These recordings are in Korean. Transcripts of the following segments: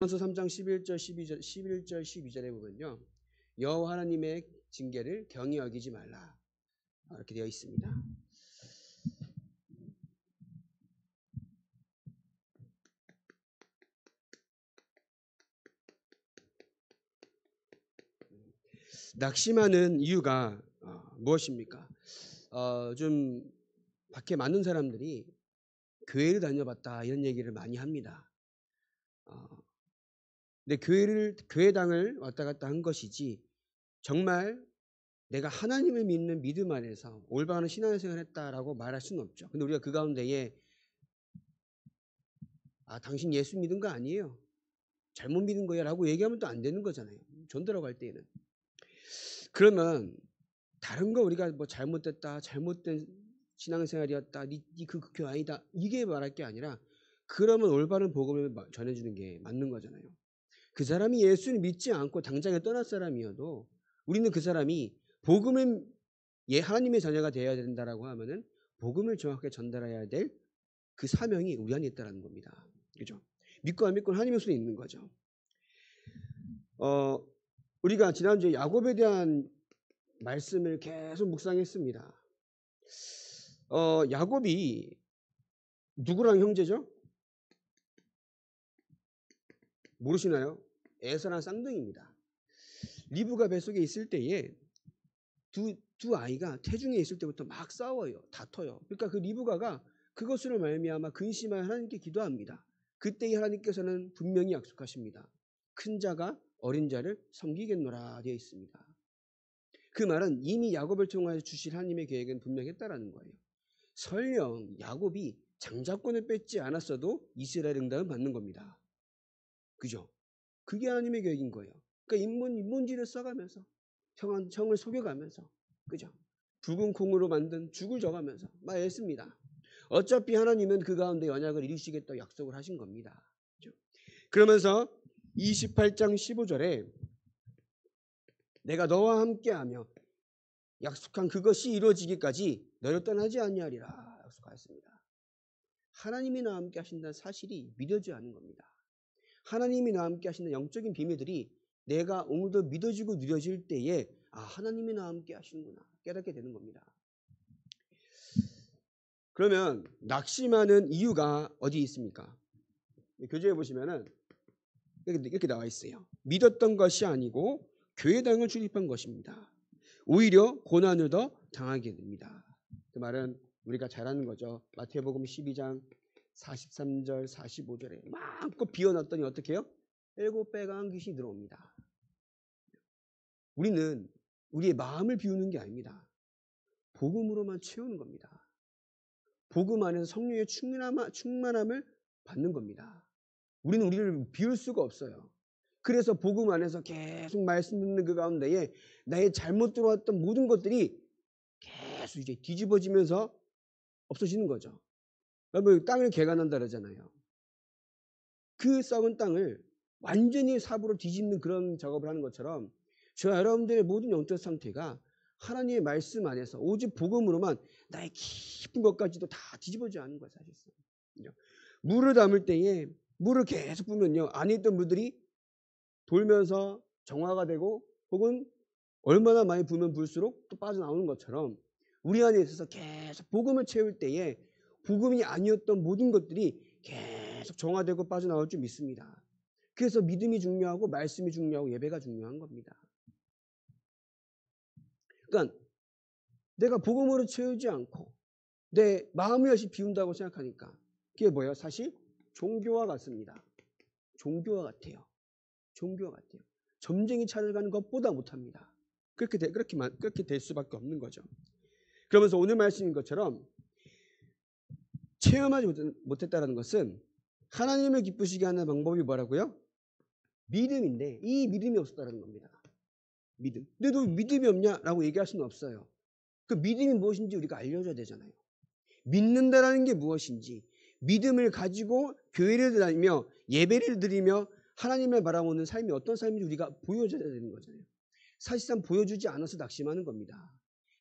로마서 3장 11절 12절에 보면요. 여호와 하나님의 징계를 경히 여기지 말라. 이렇게 되어 있습니다. 낙심하는 이유가 무엇입니까? 좀 밖에 많은 사람들이 교회를 다녀봤다 이런 얘기를 많이 합니다. 근데 교회당을 왔다 갔다 한 것이지 정말 내가 하나님을 믿는 믿음 안에서 올바른 신앙생활을 했다라고 말할 수는 없죠. 근데 우리가 그 가운데에 당신 예수 믿은 거 아니에요. 잘못 믿은 거야 라고 얘기하면 또 안 되는 거잖아요. 전도라고 할 때에는. 그러면 다른 거 우리가 뭐 잘못됐다, 잘못된 신앙생활이었다, 니 그 교회 아니다 이게 말할 게 아니라 그러면 올바른 복음을 전해주는 게 맞는 거잖아요. 그 사람이 예수를 믿지 않고 당장에 떠날 사람이어도 우리는 그 사람이 복음을 하나님의 자녀가 되어야 된다라고 하면은 복음을 정확하게 전달해야 될 그 사명이 우리 안에 있다라는 겁니다. 그죠? 믿고 안 믿고는 하나님의 손에 있는 거죠. 우리가 지난주에 야곱에 대한 말씀을 계속 묵상했습니다. 야곱이 누구랑 형제죠? 모르시나요? 에서랑 쌍둥이입니다. 리브가 뱃속에 있을 때에 두 아이가 태중에 있을 때부터 막 싸워요. 다퉈요. 그러니까 그 리브가가 그것으로 말미암아 근심하여 하나님께 기도합니다. 그때 하나님께서는 분명히 약속하십니다. 큰 자가 어린 자를 섬기겠노라 되어 있습니다. 그 말은 이미 야곱을 통하여 주실 하나님의 계획은 분명했다라는 거예요. 설령 야곱이 장자권을 뺏지 않았어도 이스라엘 응답은 받는 겁니다. 그죠? 그게 하나님의 계획인 거예요. 그러니까 인문지를 써가면서 형을 속여가면서 그죠? 붉은 콩으로 만든 죽을 져가면서 막 애씁니다. 어차피 하나님은 그 가운데 언약을 이루시겠다고 약속을 하신 겁니다. 그죠? 그러면서 28장 15절에 내가 너와 함께하며 약속한 그것이 이루어지기까지 너를 떠나지 아니하리라 약속하였습니다. 하나님이 나와 함께 하신다는 사실이 믿어지지 않는 겁니다. 하나님이 나와 함께 하시는 영적인 비밀들이 내가 오늘도 믿어지고 누려질 때에 하나님이 나와 함께 하시는구나 깨닫게 되는 겁니다. 그러면 낙심하는 이유가 어디 있습니까? 교재에 보시면은 이렇게 나와 있어요. 믿었던 것이 아니고 교회당을 출입한 것입니다. 오히려 고난을 더 당하게 됩니다. 그 말은 우리가 잘 아는 거죠. 마태복음 12장 43절 45절에 마음껏 비워놨더니 어떻게 해요? 7배가 귀신이 들어옵니다. 우리는 우리의 마음을 비우는 게 아닙니다. 복음으로만 채우는 겁니다. 복음 안에서 성령의 충만함을 받는 겁니다. 우리는 우리를 비울 수가 없어요. 그래서 복음 안에서 계속 말씀 듣는 그 가운데에 나의 잘못 들어왔던 모든 것들이 계속 이제 뒤집어지면서 없어지는 거죠. 여러분 땅을 개간한다 그러잖아요. 그 썩은 땅을 완전히 삽으로 뒤집는 그런 작업을 하는 것처럼 저와 여러분들의 모든 영적 상태가 하나님의 말씀 안에서 오직 복음으로만 나의 깊은 것까지도 다 뒤집어져 하는 거예요. 사실상. 물을 담을 때에 물을 계속 부으면요. 안에 있던 물들이 돌면서 정화가 되고 혹은 얼마나 많이 부으면 부을수록 또 빠져나오는 것처럼 우리 안에 있어서 계속 복음을 채울 때에 복음이 아니었던 모든 것들이 계속 정화되고 빠져나올 줄 믿습니다. 그래서 믿음이 중요하고 말씀이 중요하고 예배가 중요한 겁니다. 그러니까 내가 복음으로 채우지 않고 내 마음을 열심히 비운다고 생각하니까 그게 뭐예요? 사실 종교와 같습니다. 종교와 같아요. 종교와 같아요. 점쟁이 차를 가는 것보다 못합니다. 그렇게 될 수밖에 없는 거죠. 그러면서 오늘 말씀인 것처럼 체험하지 못했다는 것은 하나님을 기쁘시게 하는 방법이 뭐라고요? 믿음인데 이 믿음이 없었다는 겁니다. 믿음. 근데 너 믿음이 없냐라고 얘기할 수는 없어요. 그 믿음이 무엇인지 우리가 알려줘야 되잖아요. 믿는다라는 게 무엇인지 믿음을 가지고 교회를 다니며 예배를 드리며 하나님을 바라보는 삶이 어떤 삶인지 우리가 보여줘야 되는 거잖아요. 사실상 보여주지 않아서 낙심하는 겁니다.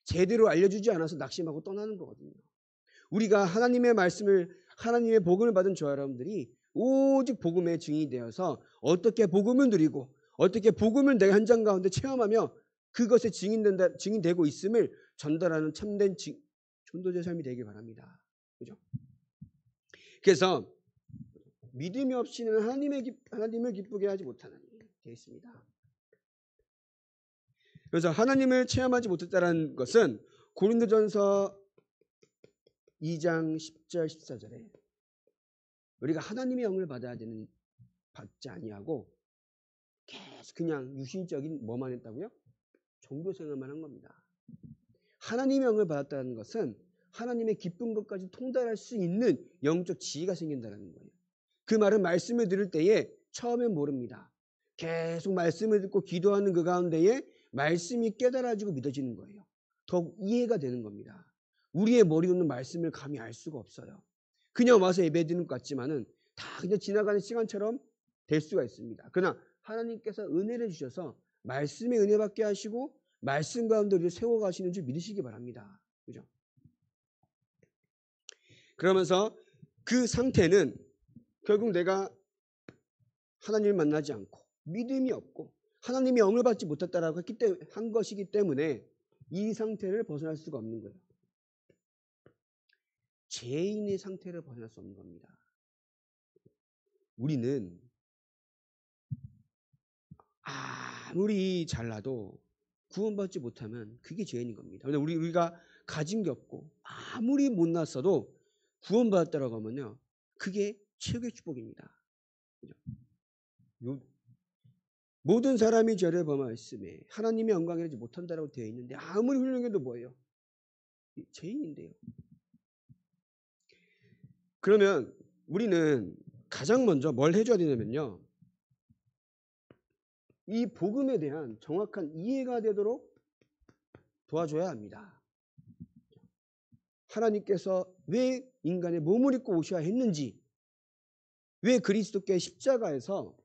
제대로 알려주지 않아서 낙심하고 떠나는 거거든요. 우리가 하나님의 말씀을 하나님의 복음을 받은 저와 여러분들이 오직 복음의 증인이 되어서 어떻게 복음을 누리고 어떻게 복음을 내 현장 가운데 체험하며 그것에 증인되고 있음을 전달하는 참된 전도자의 삶이 되길 바랍니다. 그죠? 그래서 믿음이 없이는 하나님을 기쁘게 하지 못하는 되어 있습니다. 그래서 하나님을 체험하지 못했다는 것은 고린도전서 2장 10절 14절에 우리가 하나님의 영을 받지 아니하고 계속 그냥 유실적인 뭐만 했다고요? 종교 생활만 한 겁니다. 하나님의 영을 받았다는 것은 하나님의 기쁜 것까지 통달할 수 있는 영적 지혜가 생긴다는 거예요. 그 말은 말씀을 들을 때에 처음엔 모릅니다. 계속 말씀을 듣고 기도하는 그 가운데에 말씀이 깨달아지고 믿어지는 거예요. 더욱 이해가 되는 겁니다. 우리의 머리로는 말씀을 감히 알 수가 없어요. 그냥 와서 예배드리는 것 같지만은 다 그냥 지나가는 시간처럼 될 수가 있습니다. 그러나 하나님께서 은혜를 주셔서 말씀의 은혜 받게 하시고 말씀 가운데 우리를 세워가시는 줄 믿으시기 바랍니다. 그죠? 그러면서 그 상태는 결국 내가 하나님을 만나지 않고 믿음이 없고 하나님의 영을 받지 못했다라고 한 것이기 때문에 이 상태를 벗어날 수가 없는 거예요. 죄인의 상태를 벗어날 수 없는 겁니다. 우리는 아무리 잘나도 구원받지 못하면 그게 죄인인 겁니다. 우리가 가진 게 없고 아무리 못났어도 구원받았다라고 하면요, 그게 최고의 축복입니다. 모든 사람이 죄를 범하였음에 하나님의 영광을 이루지 못한다라고 되어 있는데 아무리 훌륭해도 뭐예요? 죄인인데요. 그러면 우리는 가장 먼저 뭘 해줘야 되냐면요, 이 복음에 대한 정확한 이해가 되도록 도와줘야 합니다. 하나님께서 왜 인간의 몸을 입고 오셔야 했는지, 왜 그리스도께 십자가에서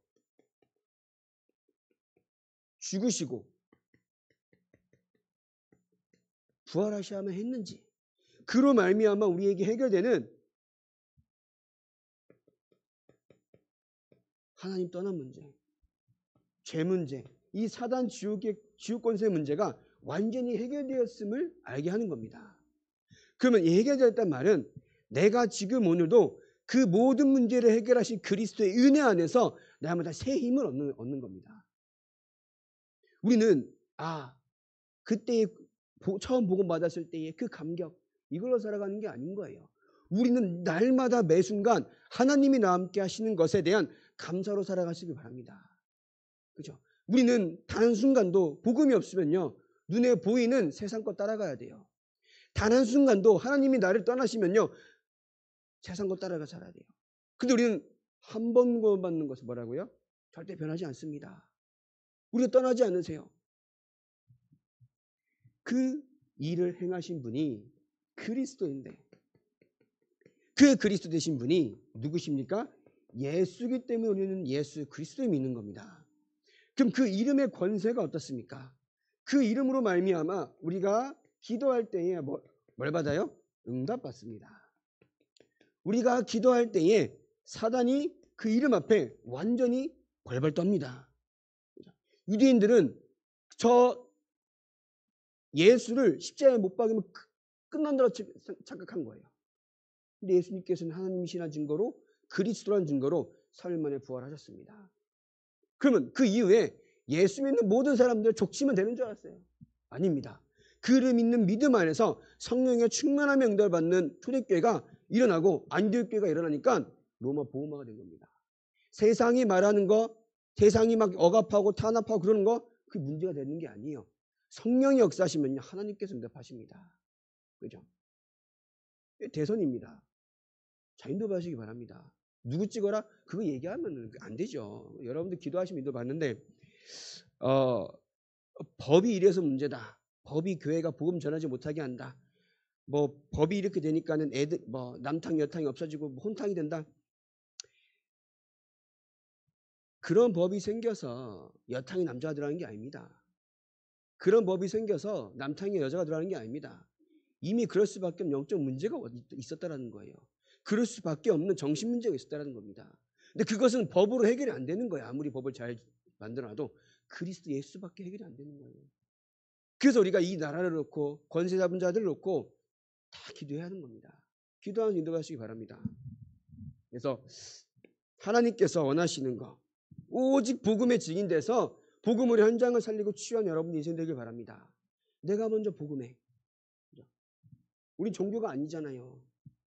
죽으시고 부활하셔야만 했는지, 그로 말미암아 우리에게 해결되는 하나님 떠난 문제, 죄 문제, 이 사단 지옥 권세 문제가 완전히 해결되었음을 알게 하는 겁니다. 그러면 이 해결되었단 말은 내가 지금 오늘도 그 모든 문제를 해결하신 그리스도의 은혜 안에서 날마다 새 힘을 얻는 겁니다. 우리는 그때 처음 복음 받았을 때의 그 감격, 이걸로 살아가는 게 아닌 거예요. 우리는 날마다 매 순간 하나님이 나와 함께 하시는 것에 대한 감사로 살아가시길 바랍니다. 그죠? 우리는 단 한순간도 복음이 없으면요, 눈에 보이는 세상 것 따라가야 돼요. 단 한순간도 하나님이 나를 떠나시면요, 세상 것 따라가 살아야 돼요. 근데 우리는 한 번 구원받는 것은 뭐라고요? 절대 변하지 않습니다. 우리가 떠나지 않으세요. 그 일을 행하신 분이 그리스도인데, 그 그리스도 되신 분이 누구십니까? 예수이기 때문에 우리는 예수 그리스도를 믿는 겁니다. 그럼 그 이름의 권세가 어떻습니까? 그 이름으로 말미암아 우리가 기도할 때에 뭘 받아요? 응답받습니다. 우리가 기도할 때에 사단이 그 이름 앞에 완전히 벌벌 떱니다. 유대인들은 저 예수를 십자가에 못 박으면 끝난다고 착각한 거예요. 근데 예수님께서는 하나님이시라는 증거로, 그리스도라는 증거로 3일 만에 부활하셨습니다. 그러면 그 이후에 예수 믿는 모든 사람들 족치면 되는 줄 알았어요. 아닙니다. 그를 믿는 믿음 안에서 성령의 충만함의 응답을 받는 초대교회가 일어나고 안디옥교회가 일어나니까 로마 보호마가 된 겁니다. 세상이 말하는 거, 세상이 막 억압하고 탄압하고 그러는 거, 그 문제가 되는 게 아니에요. 성령이 역사하시면요, 하나님께서 응답하십니다. 그죠? 대선입니다. 자, 인도받으시기 바랍니다. 누구 찍어라? 그거 얘기하면 안 되죠. 여러분들 기도하시면 인도받는데 법이 이래서 문제다. 법이 교회가 복음 전하지 못하게 한다. 법이 이렇게 되니까는 애들 남탕 여탕이 없어지고 혼탕이 된다. 그런 법이 생겨서 여탕이 남자가 들어가는 게 아닙니다. 그런 법이 생겨서 남탕이 여자가 들어가는 게 아닙니다. 이미 그럴 수밖에 없는 영적 문제가 있었다라는 거예요. 그럴 수밖에 없는 정신 문제가 있었다라는 겁니다. 근데 그것은 법으로 해결이 안 되는 거야. 아무리 법을 잘 만들어놔도 그리스도 예수밖에 해결이 안 되는 거예요. 그래서 우리가 이 나라를 놓고 권세 잡은 자들을 놓고 다 기도해야 하는 겁니다. 기도하는 인도하시기 바랍니다. 그래서 하나님께서 원하시는 거 오직 복음에 증인돼서 복음으로 현장을 살리고 치유한 여러분 인생 되길 바랍니다. 내가 먼저 복음해. 우리 종교가 아니잖아요.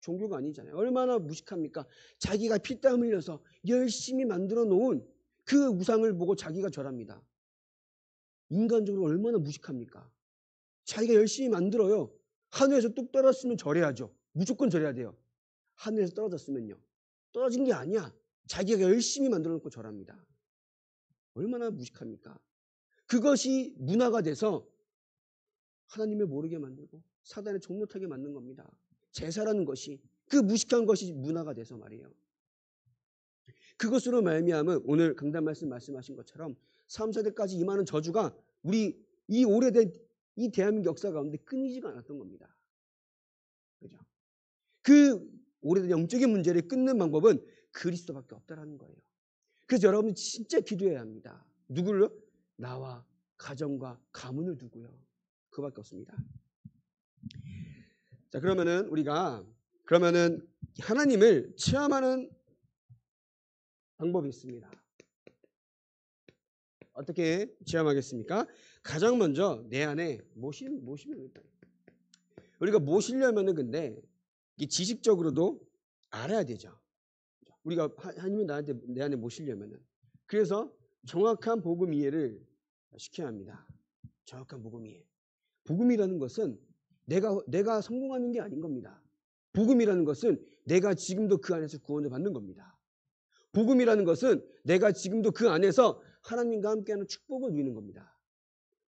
종교가 아니잖아요. 얼마나 무식합니까? 자기가 피땀 흘려서 열심히 만들어 놓은 그 우상을 보고 자기가 절합니다. 인간적으로 얼마나 무식합니까? 자기가 열심히 만들어요. 하늘에서 뚝 떨어졌으면 절해야죠. 무조건 절해야 돼요. 하늘에서 떨어졌으면요. 떨어진 게 아니야. 자기가 열심히 만들어 놓고 절합니다. 얼마나 무식합니까? 그것이 문화가 돼서 하나님을 모르게 만들고 사단의 종로 타게 만든 겁니다. 제사라는 것이 그 무식한 것이 문화가 돼서 말이에요. 그것으로 말미암은 오늘 강단 말씀하신 것처럼 3, 4대까지 임하는 저주가 우리 이 오래된 이 대한민국 역사 가운데 끊이지가 않았던 겁니다. 그죠? 그 오래된 영적인 문제를 끊는 방법은 그리스도밖에 없다라는 거예요. 그래서 여러분이 진짜 기도해야 합니다. 누구를요? 나와 가정과 가문을 두고요. 그밖에 없습니다. 자, 그러면은 우리가 하나님을 체험하는 방법이 있습니다. 어떻게 체험하겠습니까? 가장 먼저 내 안에 모시면 일단 우리가 모시려면은 근데 이 지식적으로도 알아야 되죠. 우리가 하나님이 내 안에 모시려면은 그래서 정확한 복음 이해를 시켜야 합니다. 정확한 복음 이해. 복음이라는 것은 내가 성공하는 게 아닌 겁니다. 복음이라는 것은 내가 지금도 그 안에서 구원을 받는 겁니다. 복음이라는 것은 내가 지금도 그 안에서 하나님과 함께하는 축복을 누리는 겁니다.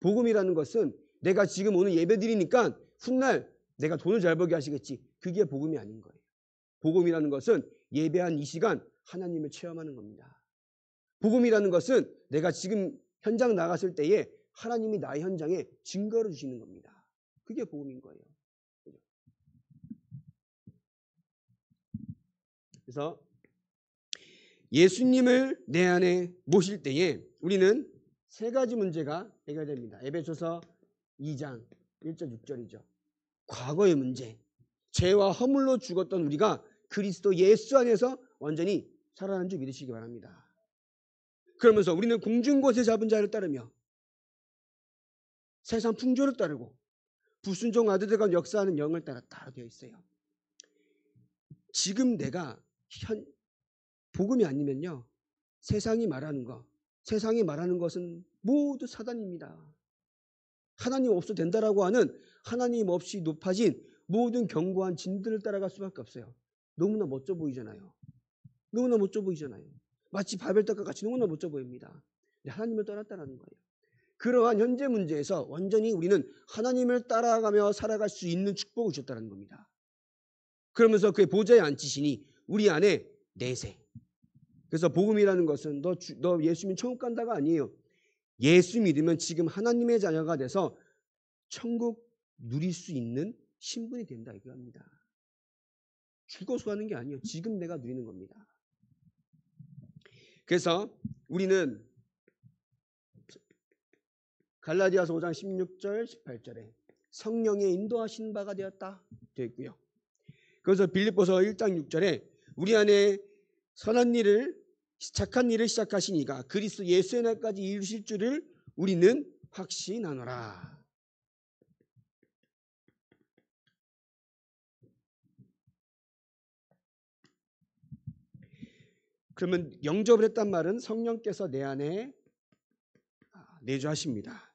복음이라는 것은 내가 지금 오늘 예배 드리니까 훗날 내가 돈을 잘 벌게 하시겠지. 그게 복음이 아닌 거예요. 복음이라는 것은 예배한 이 시간 하나님을 체험하는 겁니다. 복음이라는 것은 내가 지금 현장 나갔을 때에 하나님이 나의 현장에 증거를 주시는 겁니다. 그게 복음인 거예요. 그래서 예수님을 내 안에 모실 때에 우리는 세 가지 문제가 해결됩니다. 에베소서 2장 1절 6절이죠. 과거의 문제, 죄와 허물로 죽었던 우리가 그리스도 예수 안에서 완전히 살아난 줄 믿으시기 바랍니다. 그러면서 우리는 공중곳에 잡은 자를 따르며 세상 풍조를 따르고 불순종 아들들과 역사하는 영을 따라 되어 있어요. 지금 내가 복음이 아니면요. 세상이 말하는 것은 모두 사단입니다. 하나님 없어도 된다라고 하는 하나님 없이 높아진 모든 견고한 진들을 따라갈 수밖에 없어요. 너무나 멋져 보이잖아요. 마치 바벨탑과 같이 너무나 멋져 보입니다. 하나님을 떠났다는 거예요. 그러한 현재 문제에서 완전히 우리는 하나님을 따라가며 살아갈 수 있는 축복을 주셨다는 겁니다. 그러면서 그의 보좌에 앉히시니 우리 안에 내세. 그래서 복음이라는 것은 너 예수 믿으면 천국 간다가 아니에요. 예수 믿으면 지금 하나님의 자녀가 돼서 천국 누릴 수 있는 신분이 된다 이거입니다. 죽어서 하는 게 아니에요. 지금 내가 누리는 겁니다. 그래서 우리는 갈라디아서 5장 16절 18절에 성령의 인도하신 바가 되었다 되어 있고요. 그래서 빌립보서 1장 6절에 우리 안에 선한 일을 착한 일을 시작하신 이가 그리스도 예수의 날까지 이루실 줄을 우리는 확신하노라. 그러면 영접을 했단 말은 성령께서 내 안에 내주하십니다.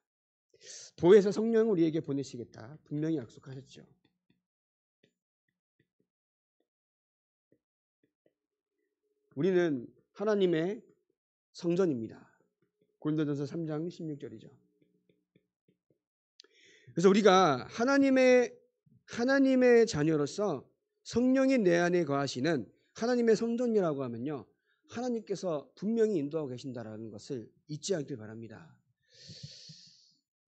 보혜사 성령을 우리에게 보내시겠다 분명히 약속하셨죠. 우리는 하나님의 성전입니다. 고린도전서 3장 16절이죠. 그래서 우리가 하나님의 자녀로서 성령이 내 안에 거하시는 하나님의 성전이라고 하면요. 하나님께서 분명히 인도하고 계신다라는 것을 잊지 않길 바랍니다.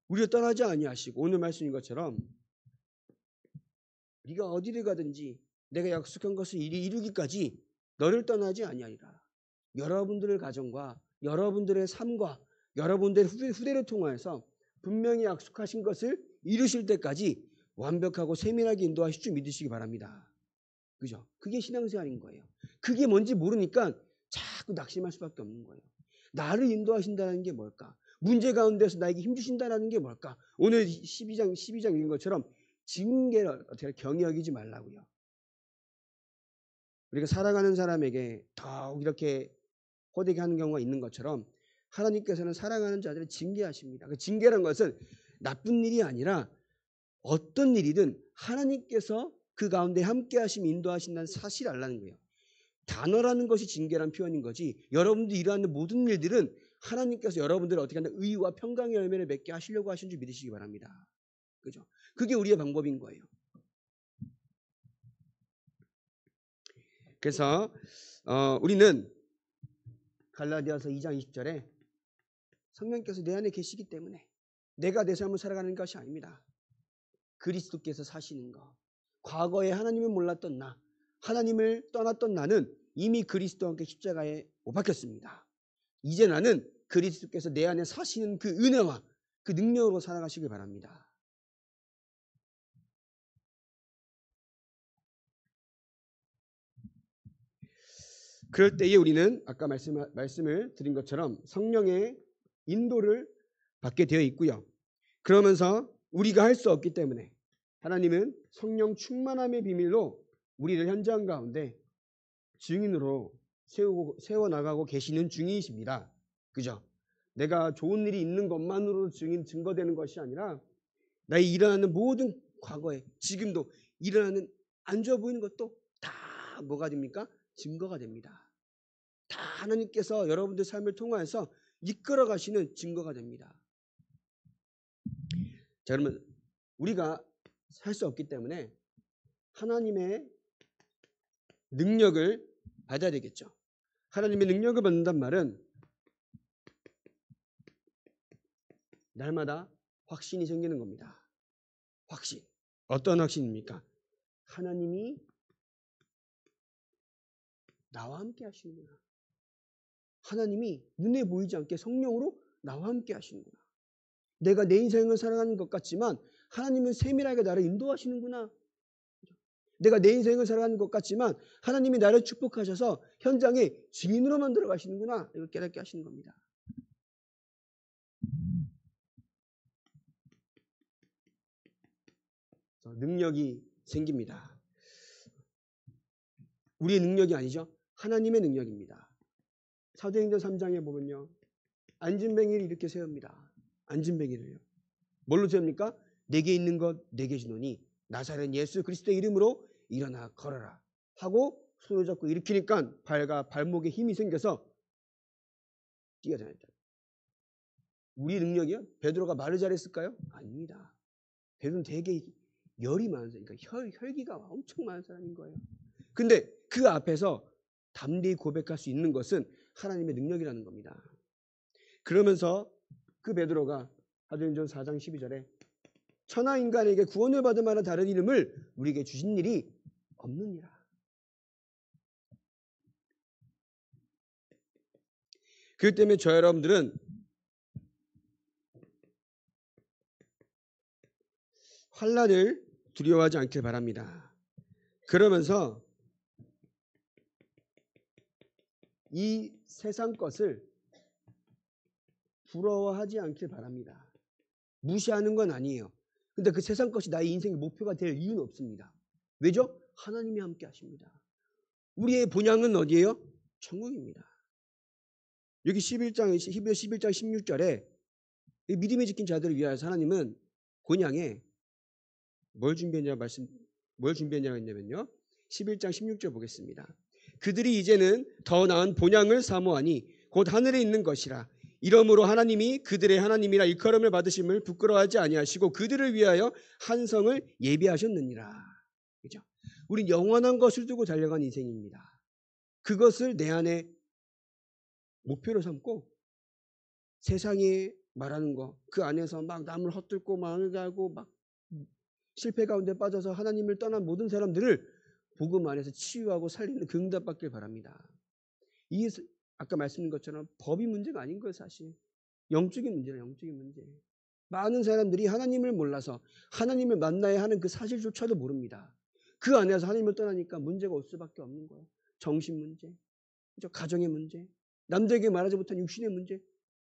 우리를 떠나지 아니하시고 오늘 말씀인 것처럼 네가 어디를 가든지 내가 약속한 것을 이루기까지 너를 떠나지 아니하리라. 여러분들의 가정과 여러분들의 삶과 여러분들의 후대를 통하여서 분명히 약속하신 것을 이루실 때까지 완벽하고 세밀하게 인도하실 줄 믿으시기 바랍니다. 그죠? 그게 신앙생활인 거예요. 그게 뭔지 모르니까 자꾸 낙심할 수밖에 없는 거예요. 나를 인도하신다는 게 뭘까? 문제 가운데서 나에게 힘주신다는 게 뭘까? 오늘 12장 읽은 것처럼 징계를 어떻게 경히 여기지 말라고요. 우리가 사랑하는 사람에게 더욱 이렇게 호되게 하는 경우가 있는 것처럼 하나님께서는 사랑하는 자들을 징계하십니다. 그 징계란 것은 나쁜 일이 아니라 어떤 일이든 하나님께서 그 가운데 함께 하시며 인도하신다는 사실을 알라는 거예요. 단어라는 것이 징계란 표현인 거지 여러분들이 일하는 모든 일들은 하나님께서 여러분들을 어떻게 하나 의와 평강의 열매를 맺게 하시려고 하신 줄 믿으시기 바랍니다. 그죠? 그게 우리의 방법인 거예요. 그래서 우리는 갈라디아서 2장 20절에 성령께서 내 안에 계시기 때문에 내가 내 삶을 살아가는 것이 아닙니다. 그리스도께서 사시는 것. 과거에 하나님을 몰랐던 나, 하나님을 떠났던 나는 이미 그리스도와 함께 십자가에 못 박혔습니다. 이제 나는 그리스도께서 내 안에 사시는 그 은혜와 그 능력으로 살아가시길 바랍니다. 그럴 때에 우리는 아까 말씀을 드린 것처럼 성령의 인도를 받게 되어 있고요. 그러면서 우리가 할 수 없기 때문에 하나님은 성령 충만함의 비밀로 우리를 현장 가운데 증인으로 세워나가고 계시는 중이십니다. 그죠? 내가 좋은 일이 있는 것만으로 증거되는 것이 아니라 나의 일어나는 모든 과거에 지금도 일어나는 안 좋아 보이는 것도 다 뭐가 됩니까? 증거가 됩니다. 다 하나님께서 여러분들 삶을 통하여서 이끌어 가시는 증거가 됩니다. 자, 그러면 우리가 살 수 없기 때문에 하나님의 능력을 받아야 되겠죠. 하나님의 능력을 받는단 말은 날마다 확신이 생기는 겁니다. 확신. 어떤 확신입니까? 하나님이 나와 함께 하시는구나. 하나님이 눈에 보이지 않게 성령으로 나와 함께 하시는구나. 내가 내 인생을 살아가는 것 같지만 하나님은 세밀하게 나를 인도하시는구나. 내가 내 인생을 살아가는 것 같지만 하나님이 나를 축복하셔서 현장에 증인으로 만들어 가시는구나. 이걸 깨닫게 하시는 겁니다. 능력이 생깁니다. 우리의 능력이 아니죠. 하나님의 능력입니다. 사도행전 3장에 보면요. 안진뱅이를 이렇게 세웁니다. 안진뱅이를요. 뭘로 세웁니까? 내게 있는 것 내게 주노니 나사렛 예수 그리스도의 이름으로 일어나 걸어라 하고 손을 잡고 일으키니까 발목에 힘이 생겨서 뛰어다녔다. 우리 능력이요? 베드로가 말을 잘했을까요? 아닙니다. 베드로는 되게 열이 많은 사람, 그러니까 혈기가 엄청 많은 사람인 거예요. 근데 그 앞에서 담대히 고백할 수 있는 것은 하나님의 능력이라는 겁니다. 그러면서 그 베드로가 사도행전 4장 12절에 천하 인간에게 구원을 받을 만한 다른 이름을 우리에게 주신 일이 없느니라. 그렇기 때문에 저 여러분들은 환난을 두려워하지 않길 바랍니다. 그러면서 이 세상 것을 부러워하지 않길 바랍니다. 무시하는 건 아니에요. 근데 그 세상 것이 나의 인생의 목표가 될 이유는 없습니다. 왜죠? 하나님이 함께 하십니다. 우리의 본향은 어디예요? 천국입니다. 여기 11장 16절에 믿음에 지킨 자들을 위하여서 하나님은 본향에 뭘 준비했냐고 했냐면요. 11장 16절 보겠습니다. 그들이 이제는 더 나은 본향을 사모하니 곧 하늘에 있는 것이라. 이러므로 하나님이 그들의 하나님이라 일컬음을 받으심을 부끄러워하지 아니하시고 그들을 위하여 한 성을 예비하셨느니라. 그죠? 우린 영원한 것을 두고 달려간 인생입니다. 그것을 내 안에 목표로 삼고 세상이 말하는 거 그 안에서 막 남을 헛들고 망해가고 막 실패 가운데 빠져서 하나님을 떠난 모든 사람들을 복음 안에서 치유하고 살리는 그 응답받길 바랍니다. 아까 말씀드린 것처럼 법이 문제가 아닌 거예요, 사실. 영적인 문제예요, 영적인 문제. 많은 사람들이 하나님을 몰라서 하나님을 만나야 하는 그 사실조차도 모릅니다. 그 안에서 하나님을 떠나니까 문제가 올 수밖에 없는 거예요. 정신 문제, 그죠? 가정의 문제, 남들에게 말하지 못한 육신의 문제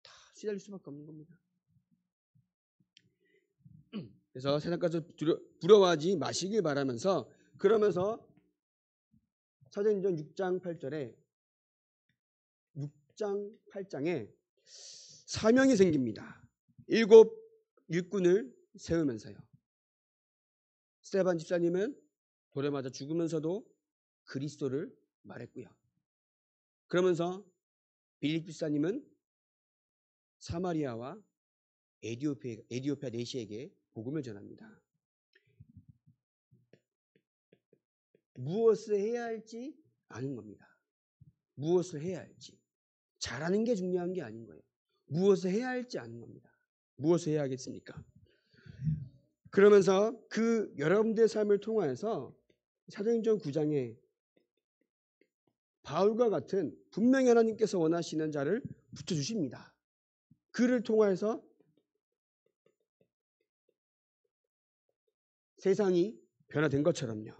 다 시달릴 수밖에 없는 겁니다. 그래서 세상까지 부러워하지 마시길 바라면서 그러면서 사도행전 6장 8절에 6장 8장에 사명이 생깁니다. 7 일꾼을 세우면서요. 스데반 집사님은 돌에 맞아 죽으면서도 그리스도를 말했고요. 그러면서 빌립 집사님은 사마리아와 에디오피아 내시에게 복음을 전합니다. 무엇을 해야 할지 아는 겁니다. 무엇을 해야 할지. 잘하는 게 중요한 게 아닌 거예요. 무엇을 해야 할지 아는 겁니다. 무엇을 해야 하겠습니까? 그러면서 그 여러분들의 삶을 통하여서 사도행전 9장에 바울과 같은 분명히 하나님께서 원하시는 자를 붙여주십니다. 그를 통하여서 세상이 변화된 것처럼요.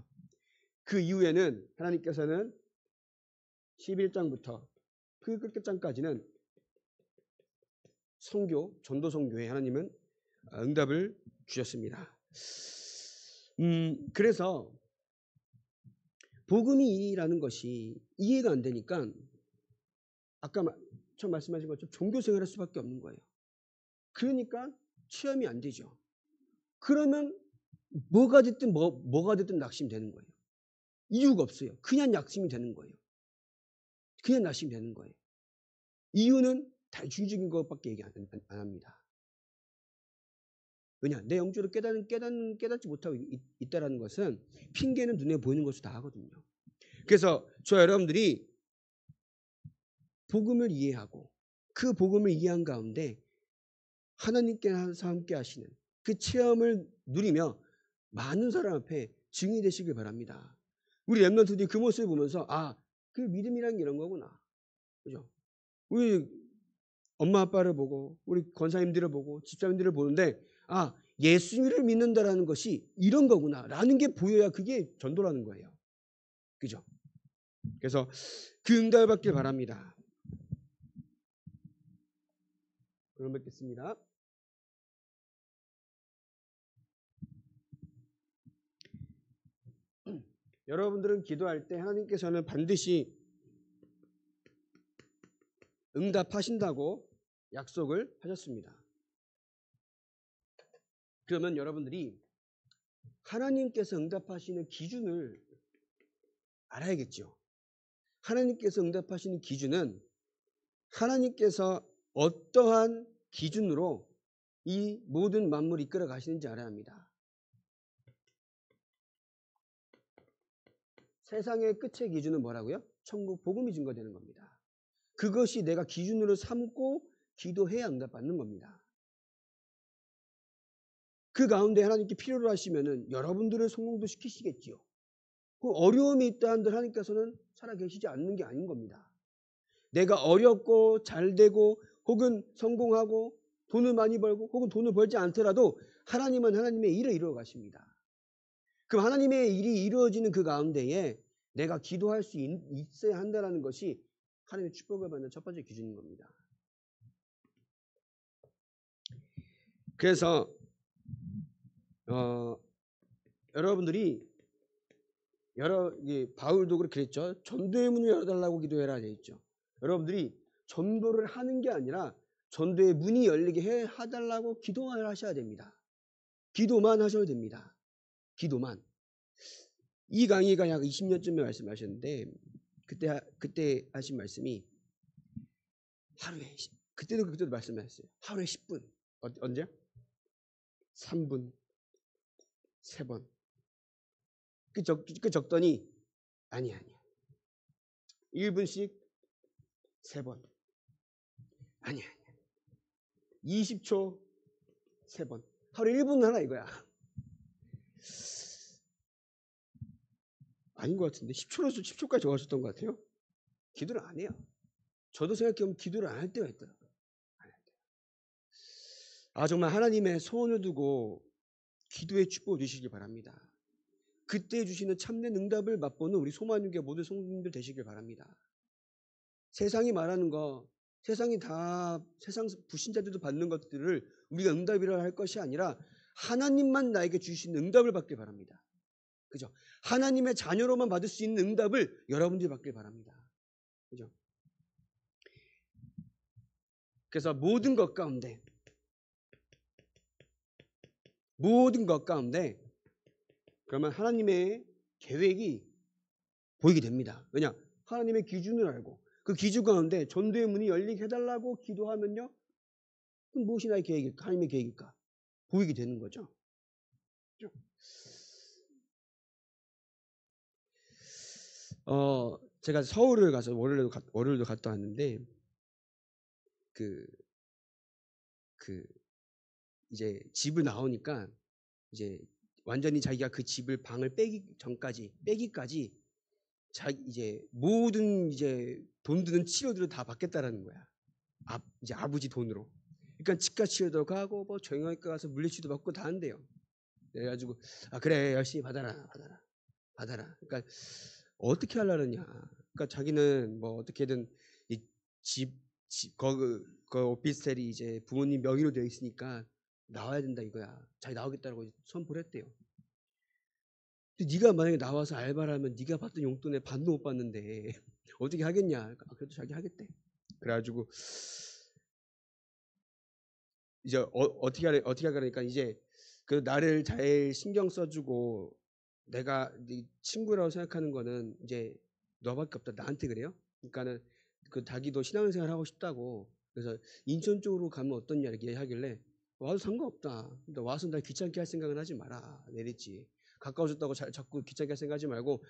그 이후에는 하나님께서는 11장부터 그 끝장까지는 선교, 전도 선교에 하나님은 응답을 주셨습니다. 그래서 복음이라는 것이 이해가 안 되니까 아까 처음 말씀하신 것처럼 종교 생활할 수밖에 없는 거예요. 그러니까 체험이 안 되죠. 그러면 뭐가 됐든 뭐가 됐든 낙심되는 거예요. 이유가 없어요. 그냥 낙심이 되는 거예요. 그냥 낙심이 되는 거예요. 이유는 대중적인 것밖에 얘기 안 합니다. 왜냐? 내 영적으로 깨닫지 못하고 있다는 것은 핑계는 눈에 보이는 것으로 다 하거든요. 그래서 저 여러분들이 복음을 이해하고 그 복음을 이해한 가운데 하나님께서 함께 하시는 그 체험을 누리며 많은 사람 앞에 증인이 되시길 바랍니다. 우리 렘넌트들이 그 모습을 보면서 그 믿음이란 게 이런 거구나. 그죠? 우리 엄마 아빠를 보고 우리 권사님들을 보고 집사님들을 보는데 예수님을 믿는다라는 것이 이런 거구나 라는 게 보여야 그게 전도라는 거예요. 그죠? 그래서 그 응답을 받길 바랍니다. 그럼 뵙겠습니다. 여러분들은 기도할 때 하나님께서는 반드시 응답하신다고 약속을 하셨습니다. 그러면 여러분들이 하나님께서 응답하시는 기준을 알아야겠죠. 하나님께서 응답하시는 기준은 하나님께서 어떠한 기준으로 이 모든 만물을 이끌어 가시는지 알아야 합니다. 세상의 끝의 기준은 뭐라고요? 천국 복음이 증거되는 겁니다. 그것이 내가 기준으로 삼고 기도해야 응답받는 겁니다. 그 가운데 하나님께 필요로 하시면은 여러분들을 성공도 시키시겠지요. 그 어려움이 있다 한들 하나님께서는 살아계시지 않는 게 아닌 겁니다. 내가 어렵고 잘되고 혹은 성공하고 돈을 많이 벌고 혹은 돈을 벌지 않더라도 하나님은 하나님의 일을 이루어 가십니다. 그럼 하나님의 일이 이루어지는 그 가운데에 내가 기도할 수 있어야 한다는 것이 하나님의 축복을 받는 첫 번째 기준인 겁니다. 그래서 여러분들이 바울도 그랬죠. 전도의 문을 열어달라고 기도해라 되어 있죠. 여러분들이 전도를 하는 게 아니라 전도의 문이 열리게 해달라고 기도를 하셔야 됩니다. 기도만 하셔도 됩니다. 기도만. 이 강의가 약 20년쯤에 말씀하셨는데 그때 하신 말씀이 하루에 그때도 말씀하셨어요. 하루에 10분. 언제? 3분. 3번. 그 적더니 아니야. 1분씩 3번. 아니야. 20초 3번. 하루에 1분 하나 이거야. 아닌 것 같은데 10초까지 적으셨던 것 같아요. 기도를 안 해요. 저도 생각해보면 기도를 안 할 때가 있더라고요. 안 할 때. 정말 하나님의 소원을 두고 기도의 축복을 주시길 바랍니다. 그때 주시는 참된 응답을 맛보는 우리 소만유교 모든 성도님들 되시길 바랍니다. 세상이 말하는 거, 세상 불신자들도 받는 것들을 우리가 응답이라 할 것이 아니라 하나님만 나에게 주시는 응답을 받길 바랍니다. 그죠? 하나님의 자녀로만 받을 수 있는 응답을 여러분들이 받길 바랍니다. 그죠? 그래서 모든 것 가운데 그러면 하나님의 계획이 보이게 됩니다. 왜냐? 하나님의 기준을 알고 그 기준 가운데 전도의 문이 열리게 해달라고 기도하면요. 그럼 무엇이 나의 계획일까? 하나님의 계획일까? 보이게 되는 거죠. 제가 서울을 가서 월요일도 갔다 왔는데 이제 집을 나오니까 이제 완전히 자기가 그 집을 방을 빼기까지 이제 모든 이제 돈 드는 치료들을 다 받겠다라는 거야. 이제 아버지 돈으로. 그러니까 치과 치료도 가고 뭐 정형외과 가서 물리치료도 받고 다 한대요. 그래가지고 그래 열심히 받아라. 그러니까 어떻게 하려느냐. 그러니까 자기는 뭐 어떻게든 이 그 오피스텔이 이제 부모님 명의로 되어 있으니까 나와야 된다 이거야. 자기 나오겠다고 선포를 했대요. 근데 네가 만약에 나와서 알바를 하면 네가 받던 용돈에 반도 못 받는데 어떻게 하겠냐. 그래도 자기 하겠대. 그래가지고 이제 어떻게 하려니까 이제 그 나를 잘 신경 써주고 내가 네 친구라고 생각하는 거는 이제 너밖에 없다. 나한테 그래요. 그러니까는 그 자기도 신앙생활 하고 싶다고 그래서 인천 쪽으로 가면 어떻냐 이렇게 하길래 와도 상관없다. 근데 와서 나 귀찮게 할 생각은 하지 마라. 내렸지. 가까워졌다고 자꾸 귀찮게 할 생각하지 말고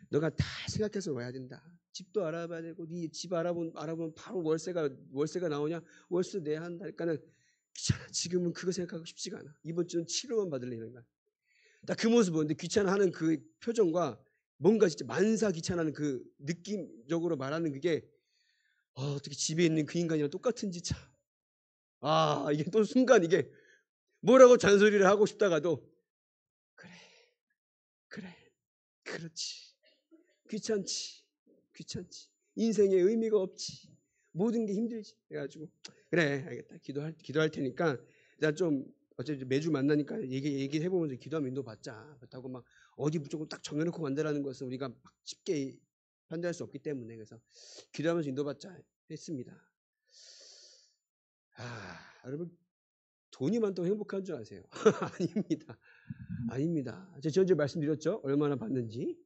너가 다 생각해서 와야 된다. 집도 알아봐야 되고 네 집 알아보면 바로 월세가 나오냐? 월세 내야 한다. 그러니까는 귀찮아. 지금은 그거 생각하고 싶지가 않아. 이번 주는 치료만 받으려는 거야. 딱 그 모습 보는데 귀찮아하는 그 표정과 뭔가 진짜 만사 귀찮아하는 그 느낌적으로 말하는 그게 어떻게 집에 있는 그 인간이랑 똑같은지 참. 이게 또 순간 이게 뭐라고 잔소리를 하고 싶다가도 그래 그렇지 귀찮지 인생에 의미가 없지 모든 게 힘들지 그래가지고 그래 알겠다 기도할 테니까 일단 좀 어차피 매주 만나니까 얘기해보면서 기도하면 인도 받자 그렇다고 막 어디 무조건 딱 정해놓고 만들라는 것은 우리가 막 쉽게 판단할 수 없기 때문에 그래서 기도하면서 인도받자 했습니다. 여러분 돈이 많다고 행복한 줄 아세요? 아닙니다. 제가 지난주에 말씀드렸죠? 얼마나 받는지.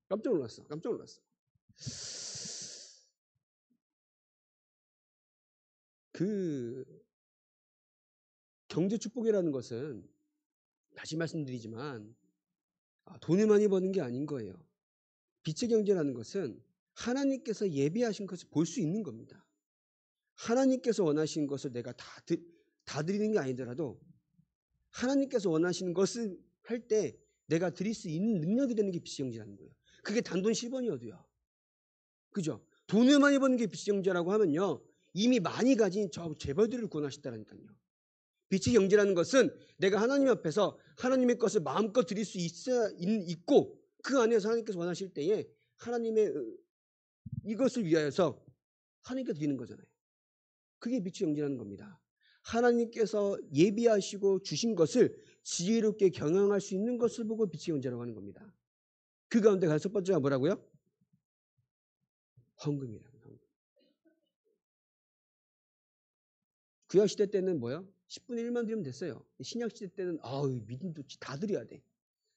깜짝 놀랐어. 그 경제 축복이라는 것은 다시 말씀드리지만 돈을 많이 버는 게 아닌 거예요. 빛의 경제라는 것은 하나님께서 예비하신 것을 볼 수 있는 겁니다. 하나님께서 원하시는 것을 내가 다 드리는 게 아니더라도 하나님께서 원하시는 것을 할 때 내가 드릴 수 있는 능력이 되는 게 빛의 경제라는 거예요. 그게 단돈 10원이어도요. 그죠? 돈을 많이 버는 게 빛의 경제라고 하면요. 이미 많이 가진 저 재벌들을 구원하셨다니까요. 빛의 경제라는 것은 내가 하나님 앞에서 하나님의 것을 마음껏 드릴 수 있고 그 안에서 하나님께서 원하실 때에 하나님의 이것을 위하여서 하나님께 드리는 거잖아요. 그게 빛의 경제라는 겁니다. 하나님께서 예비하시고 주신 것을 지혜롭게 경영할 수 있는 것을 보고 빛의 경제라고 하는 겁니다. 그 가운데 첫 번째가 뭐라고요? 헌금이라는 헌금. 구약시대 때는 뭐요? 10분의 1만 드리면 됐어요. 신약시대 때는 믿음도 다 드려야 돼.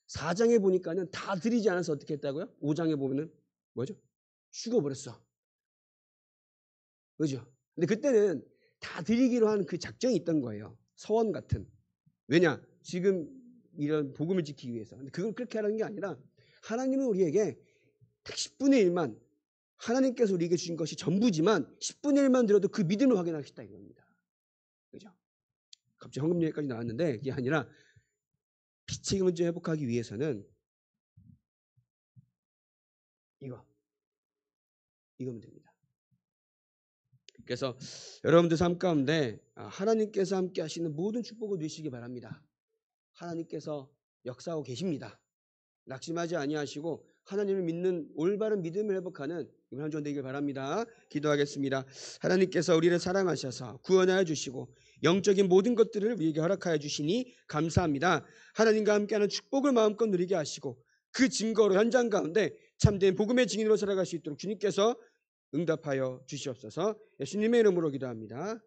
4장에 보니까는 다 드리지 않아서 어떻게 했다고요? 5장에 보면은 뭐죠? 죽어버렸어. 그죠? 근데 그때는 다 드리기로 하는 그 작정이 있던 거예요. 서원 같은. 왜냐? 지금 이런 복음을 지키기 위해서. 근데 그걸 그렇게 하라는 게 아니라 하나님은 우리에게 10분의 1만 하나님께서 우리에게 주신 것이 전부지만 10분의 1만 들어도 그 믿음을 확인하시다 이겁니다. 그죠? 갑자기 헌금 얘기까지 나왔는데 그게 아니라 빛의 경제 회복하기 위해서는 이거면 됩니다. 그래서 여러분들 삶 가운데 하나님께서 함께 하시는 모든 축복을 누리시기 바랍니다. 하나님께서 역사하고 계십니다. 낙심하지 아니하시고 하나님을 믿는 올바른 믿음을 회복하는 이번 한 주 되길 바랍니다. 기도하겠습니다. 하나님께서 우리를 사랑하셔서 구원하여 주시고 영적인 모든 것들을 우리에게 허락하여 주시니 감사합니다. 하나님과 함께하는 축복을 마음껏 누리게 하시고 그 증거로 현장 가운데 참된 복음의 증인으로 살아갈 수 있도록 주님께서 응답하여 주시옵소서. 예수님의 이름으로 기도합니다.